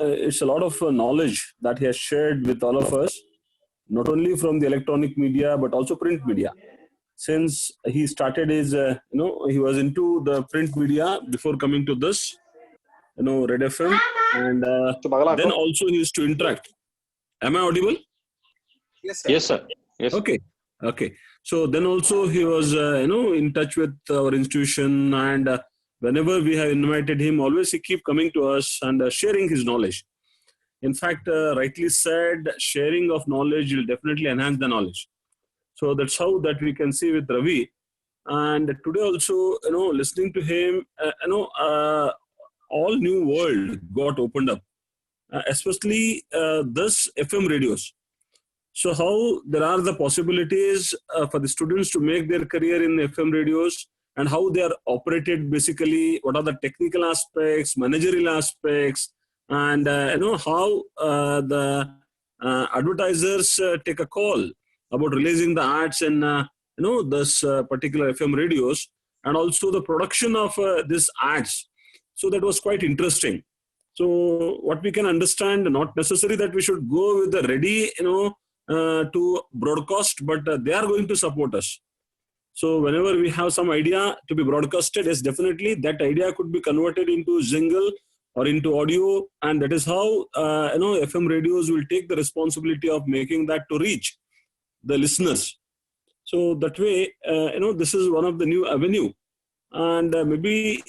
it's a lot of knowledge that he has shared with all of us, not only from the electronic media but also print media. Since he started his, he was into the print media before coming to this, Red FM, and then also he used to interact. Am I audible? Yes, sir. Yes, sir. Yes. Okay. So then also he was, in touch with our institution, and whenever we have invited him, always he keep coming to us and sharing his knowledge. In fact, rightly said, sharing of knowledge will definitely enhance the knowledge. So that's how that we can see with Ravi. And today also, listening to him, all new world got opened up, especially this FM radios. So how there are the possibilities for the students to make their career in FM radios, and how they are operated basically, what are the technical aspects, managerial aspects, and how the advertisers take a call about releasing the ads in this particular FM radios, and also the production of these ads. So that was quite interesting. So what we can understand, not necessary that we should go with the ready, to broadcast, but they are going to support us. So whenever we have some idea to be broadcasted, yes, definitely that idea could be converted into jingle or into audio, and that is how FM radios will take the responsibility of making that to reach the listeners. So that way, this is one of the new avenue, and maybe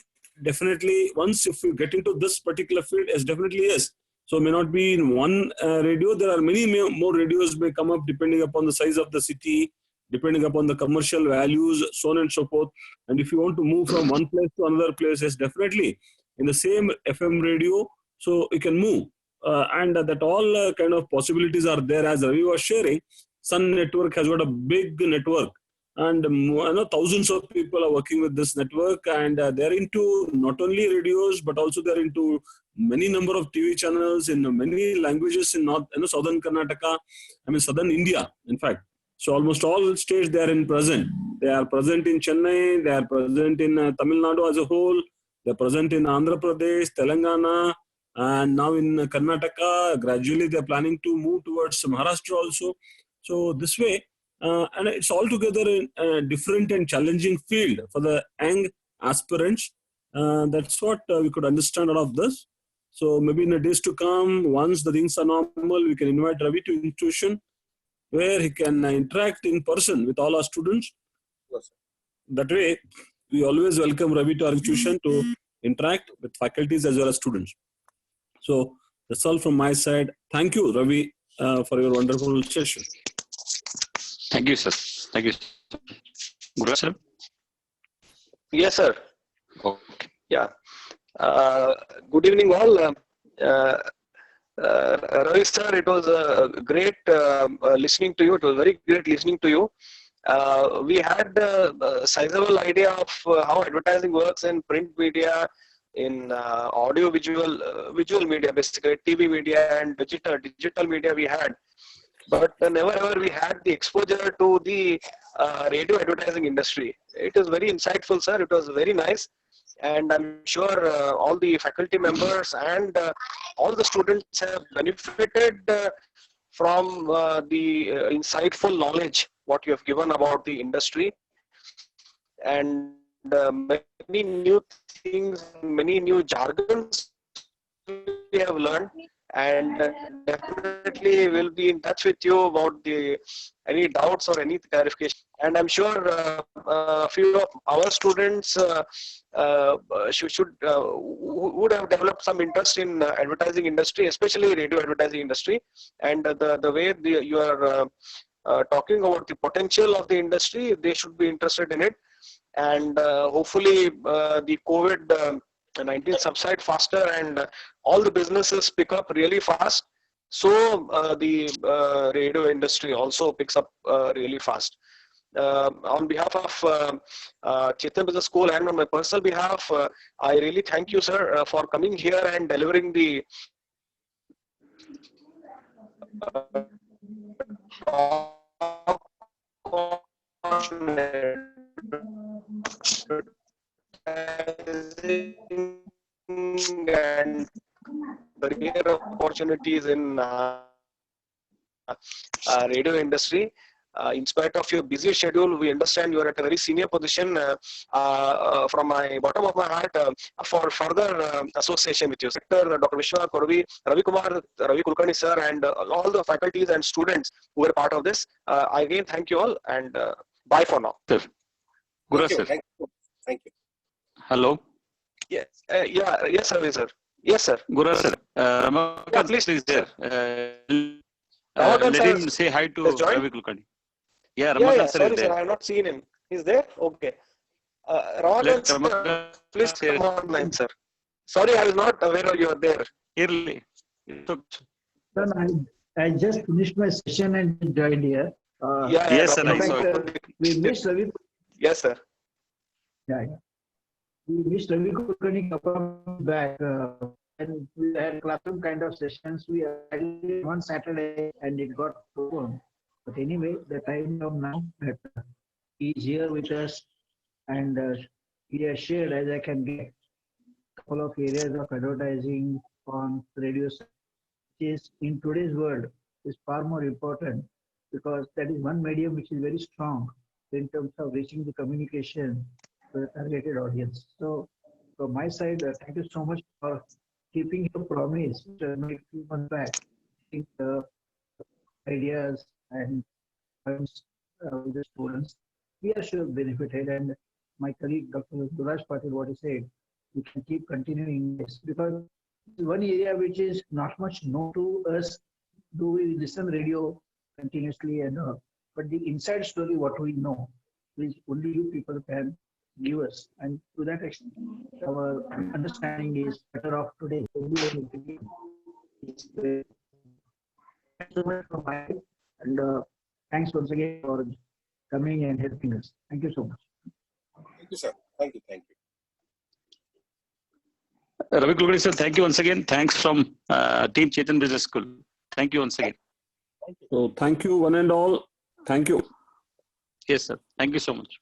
definitely once if you get into this particular field, yes, definitely yes. So may not be in one radio. There are many more radios may come up depending upon the size of the city, depending upon the commercial values, so on and so forth. And if you want to move from one place to another place, yes, definitely in the same FM radio, so you can move. And that all kind of possibilities are there. As Ravi was sharing, Sun Network has got a big network, and thousands of people are working with this network, and they're into not only radios but also they're into many number of TV channels in many languages in southern Karnataka, southern India, in fact. So almost all states they are in present. They are present in Chennai, they are present in Tamil Nadu as a whole, they are present in Andhra Pradesh, Telangana, and now in Karnataka. Gradually they are planning to move towards Maharashtra also. So this way, and it's altogether a different and challenging field for the young aspirants. That's what we could understand out of this. So maybe in the days to come, once the things are normal, we can invite Ravi to institution where he can interact in person with all our students. Yes, that way, we always welcome Ravi to our institution to interact with faculties as well as students. So that's all from my side. Thank you, Ravi, for your wonderful session. Thank you, sir. Thank you, sir. Guru sir. Yes, sir. Okay. Yeah. Good evening, all. Ravi sir, it was great listening to you. It was very great listening to you. We had a sizable idea of how advertising works in print media, in audio visual media, basically TV media and digital media we had. But never ever we had the exposure to the radio advertising industry. It is very insightful, sir. It was very nice. And I'm sure all the faculty members and all the students have benefited from the insightful knowledge what you have given about the industry, and many new things, many new jargons we have learned, and definitely will be in touch with you about the any doubts or any clarification. And I'm sure a few of our students would have developed some interest in advertising industry, especially radio advertising industry, and the way you are talking about the potential of the industry, they should be interested in it. And hopefully the COVID-19 subside faster, and all the businesses pick up really fast. So the radio industry also picks up really fast. On behalf of Chetan Business School and on my personal behalf, I really thank you, sir, for coming here and delivering the and career opportunities in radio industry. In spite of your busy schedule, we understand you are at a very senior position. From my bottom of my heart, for further association with you, Dr. Vishwa, Ravi Kumar, Ravi Kulkarni sir, and all the faculties and students who were part of this. I again thank you all, and bye for now. Sir. Guru sir. Thank you. Thank you. Hello. Yes. Yes, Ravi sir. Yes, sir. Guru sir. Ramakant please. is there. Ramakant Let sir him say hi to has joined? Ravi Kulkarni. Yeah, Ramakant sir sorry, is there. sir, I have not seen him. He's there? Okay. Let Ramakant sir, Ramakant please say come online, sir. Sorry, I was not aware you are there. early. Sir, I just finished my session and joined here. Yes, sir, in I fact, saw it. we missed Ravi. Yes, sir. Yeah. We missed Ravi Kulkarni a couple of months back, and we had classroom kind of sessions. We had one Saturday, and it got postponed. But anyway, the time of now that he's here with us, and he has shared as I can get a couple of areas of advertising on radio, which is in today's world is far more important, because that is one medium which is very strong in terms of reaching the communication to the targeted audience. So from my side, thank you so much for keeping your promise to make a few months back. I think ideas and points with the students, we are sure benefited. And my colleague, Dr. Duraj Patil, what he said, we can keep continuing this, because one area which is not much known to us. Do we listen radio continuously and but the inside story, what we know, which only you people can give us, and to that extent, our understanding is better off today. Thanks so much for my, and thanks once again for coming and helping us. Thank you so much. Thank you, sir. Thank you. Thank you. Ravi Kulkarni sir, thank you once again. Thanks from Team Chetan Business School. Thank you once again. So thank you one and all. Thank you. Yes, sir. Thank you so much.